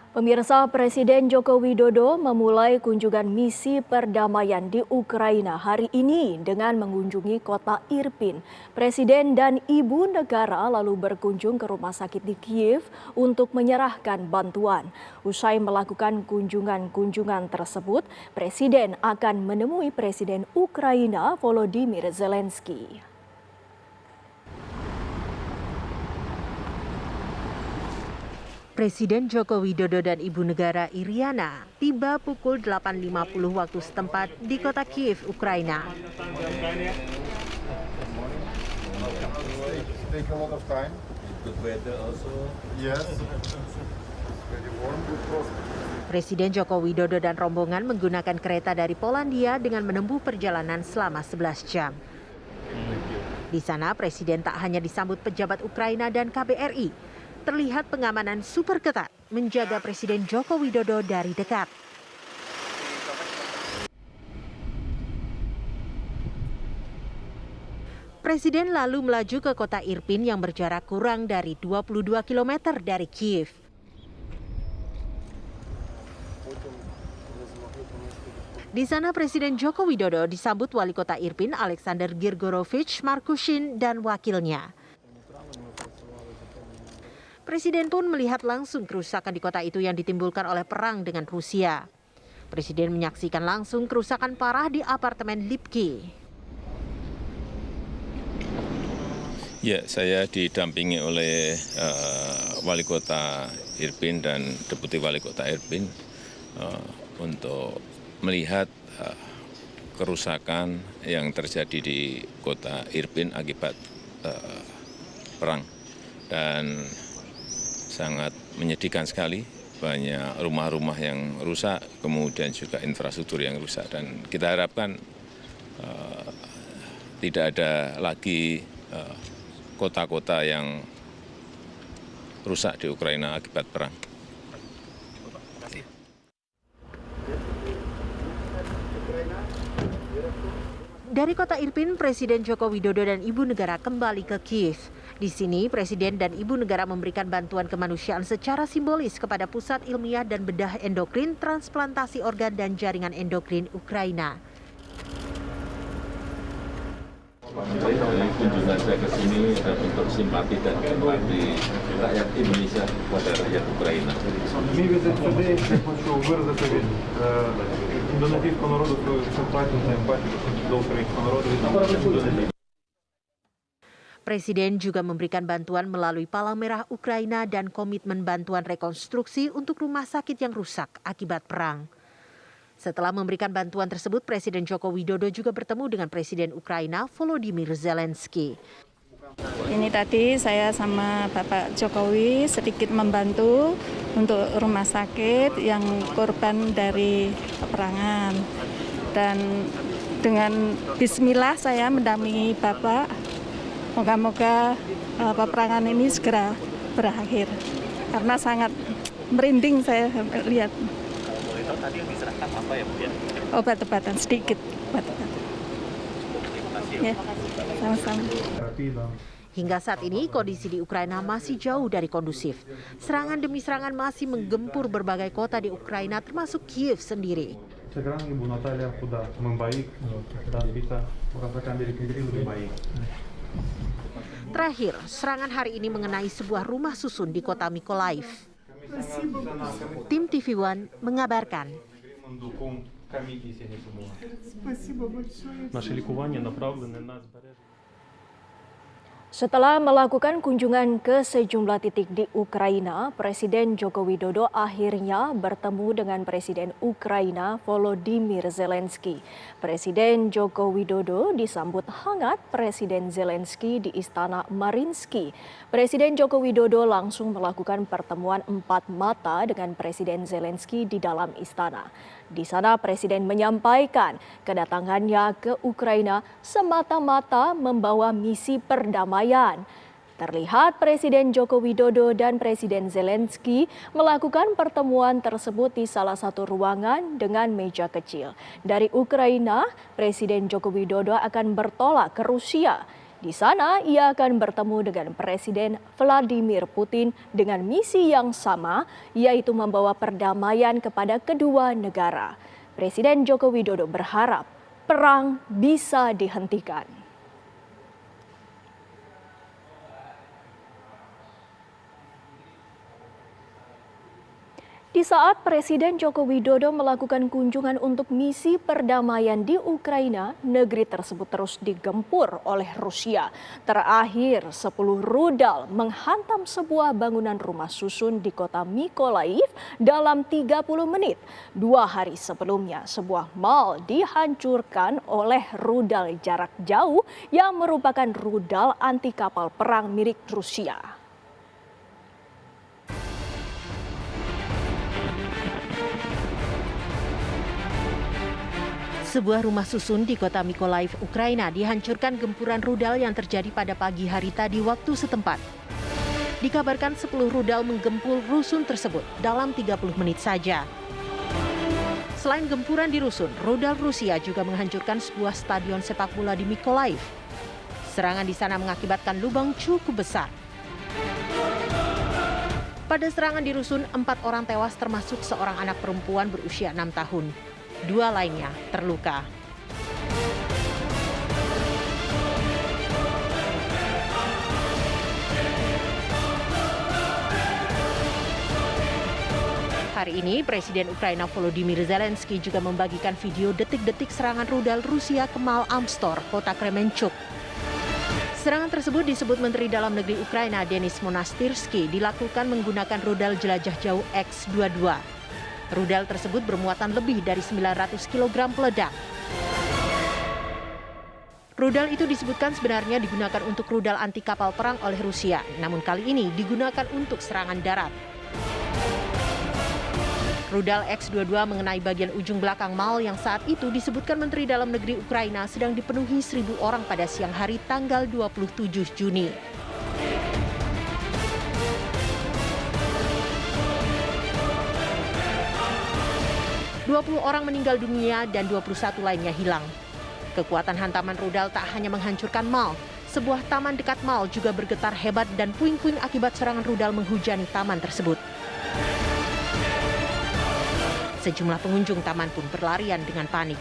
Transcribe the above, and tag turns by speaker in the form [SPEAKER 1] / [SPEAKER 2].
[SPEAKER 1] Pemirsa, Presiden Joko Widodo memulai kunjungan misi perdamaian di Ukraina hari ini dengan mengunjungi kota Irpin. Presiden dan Ibu Negara lalu berkunjung ke rumah sakit di Kiev untuk menyerahkan bantuan. Usai melakukan kunjungan tersebut, Presiden akan menemui Presiden Ukraina Volodymyr Zelensky.
[SPEAKER 2] Presiden Joko Widodo dan Ibu Negara Iryana tiba pukul 8.50 waktu setempat di kota Kiev, Ukraina. Presiden Joko Widodo dan rombongan menggunakan kereta dari Polandia dengan menempuh perjalanan selama 11 jam. Di sana, Presiden tak hanya disambut pejabat Ukraina dan KBRI, terlihat pengamanan super ketat menjaga Presiden Joko Widodo dari dekat. Presiden lalu melaju ke kota Irpin yang berjarak kurang dari 22 km dari Kiev. Di sana Presiden Joko Widodo disambut wali kota Irpin Alexander Girgorovich Markushin dan wakilnya. Presiden pun melihat langsung kerusakan di kota itu yang ditimbulkan oleh perang dengan Rusia. Presiden menyaksikan langsung kerusakan parah di apartemen Lipki.
[SPEAKER 3] Ya, saya didampingi oleh wali kota Irpin dan deputi wali kota Irpin untuk melihat kerusakan yang terjadi di kota Irpin akibat perang. Dan sangat menyedihkan sekali, banyak rumah-rumah yang rusak, kemudian juga infrastruktur yang rusak. Dan kita harapkan tidak ada lagi kota-kota yang rusak di Ukraina akibat perang.
[SPEAKER 2] Dari kota Irpin, Presiden Joko Widodo dan Ibu Negara kembali ke Kiev. Di sini, Presiden dan Ibu Negara memberikan bantuan kemanusiaan secara simbolis kepada Pusat Ilmiah dan Bedah Endokrin, Transplantasi Organ dan Jaringan Endokrin Ukraina.
[SPEAKER 4] Kunjungan saya ke sini adalah bentuk simpati dan empati rakyat Indonesia kepada rakyat Ukraina.
[SPEAKER 5] Мій візит сюди, я хочу виразити від індонезійського народу свою симпатію та емпатію до українського народу від Індонезії.
[SPEAKER 2] Presiden juga memberikan bantuan melalui Palang Merah Ukraina dan komitmen bantuan rekonstruksi untuk rumah sakit yang rusak akibat perang. Setelah memberikan bantuan tersebut, Presiden Joko Widodo juga bertemu dengan Presiden Ukraina Volodymyr Zelensky.
[SPEAKER 6] Ini tadi saya sama Bapak Jokowi sedikit membantu untuk rumah sakit yang korban dari peperangan. Dan dengan bismillah saya mendampingi Bapak. Moga-moga peperangan ini segera berakhir. Karena sangat merinding saya lihat.
[SPEAKER 4] Tadi yang diserahkan apa ya, Bu?
[SPEAKER 6] Obat-obatan sedikit. Obat-obatan. Ya, sama-sama.
[SPEAKER 2] Hingga saat ini kondisi di Ukraina masih jauh dari kondusif. Serangan demi serangan masih menggempur berbagai kota di Ukraina termasuk Kiev sendiri.
[SPEAKER 5] Sekarang Ibu Natalia sudah membaik dan bisa merasakan diri sendiri lebih baik.
[SPEAKER 2] Terakhir, serangan hari ini mengenai sebuah rumah susun di kota Mykolaiv. Tim TV One mengabarkan.
[SPEAKER 5] Наше лікування направлене на збереження.
[SPEAKER 1] Setelah melakukan kunjungan ke sejumlah titik di Ukraina, Presiden Joko Widodo akhirnya bertemu dengan Presiden Ukraina Volodymyr Zelensky. Presiden Joko Widodo disambut hangat Presiden Zelensky di Istana Mariinsky. Presiden Joko Widodo langsung melakukan pertemuan empat mata dengan Presiden Zelensky di dalam istana. Di sana Presiden menyampaikan kedatangannya ke Ukraina semata-mata membawa misi perdamaian. Terlihat Presiden Joko Widodo dan Presiden Zelensky melakukan pertemuan tersebut di salah satu ruangan dengan meja kecil. Dari Ukraina, Presiden Joko Widodo akan bertolak ke Rusia. Di sana, ia akan bertemu dengan Presiden Vladimir Putin dengan misi yang sama, yaitu membawa perdamaian kepada kedua negara. Presiden Joko Widodo berharap perang bisa dihentikan. Di saat Presiden Joko Widodo melakukan kunjungan untuk misi perdamaian di Ukraina, negeri tersebut terus digempur oleh Rusia. Terakhir, 10 rudal menghantam sebuah bangunan rumah susun di kota Mykolaiv dalam 30 menit. 2 hari sebelumnya, sebuah mal dihancurkan oleh rudal jarak jauh yang merupakan rudal anti kapal perang milik Rusia.
[SPEAKER 2] Sebuah rumah susun di kota Mykolaiv, Ukraina dihancurkan gempuran rudal yang terjadi pada pagi hari tadi waktu setempat. Dikabarkan 10 rudal menggempur rusun tersebut dalam 30 menit saja. Selain gempuran di rusun, rudal Rusia juga menghancurkan sebuah stadion sepak bola di Mykolaiv. Serangan di sana mengakibatkan lubang cukup besar. Pada serangan di rusun, 4 orang tewas termasuk seorang anak perempuan berusia 6 tahun. 2 lainnya terluka. Hari ini, Presiden Ukraina Volodymyr Zelensky juga membagikan video detik-detik serangan rudal Rusia ke Mal Amstor, kota Kremenchuk. Serangan tersebut disebut Menteri Dalam Negeri Ukraina Denis Monastyrsky dilakukan menggunakan rudal jelajah jauh X-22. Rudal tersebut bermuatan lebih dari 900 kg peledak. Rudal itu disebutkan sebenarnya digunakan untuk rudal anti kapal perang oleh Rusia, namun kali ini digunakan untuk serangan darat. Rudal X-22 mengenai bagian ujung belakang mal yang saat itu disebutkan Menteri Dalam Negeri Ukraina sedang dipenuhi 1.000 orang pada siang hari tanggal 27 Juni. ...20 orang meninggal dunia dan 21 lainnya hilang. Kekuatan hantaman rudal tak hanya menghancurkan mal, sebuah taman dekat mal juga bergetar hebat dan puing-puing akibat serangan rudal menghujani taman tersebut. Sejumlah pengunjung taman pun berlarian dengan panik.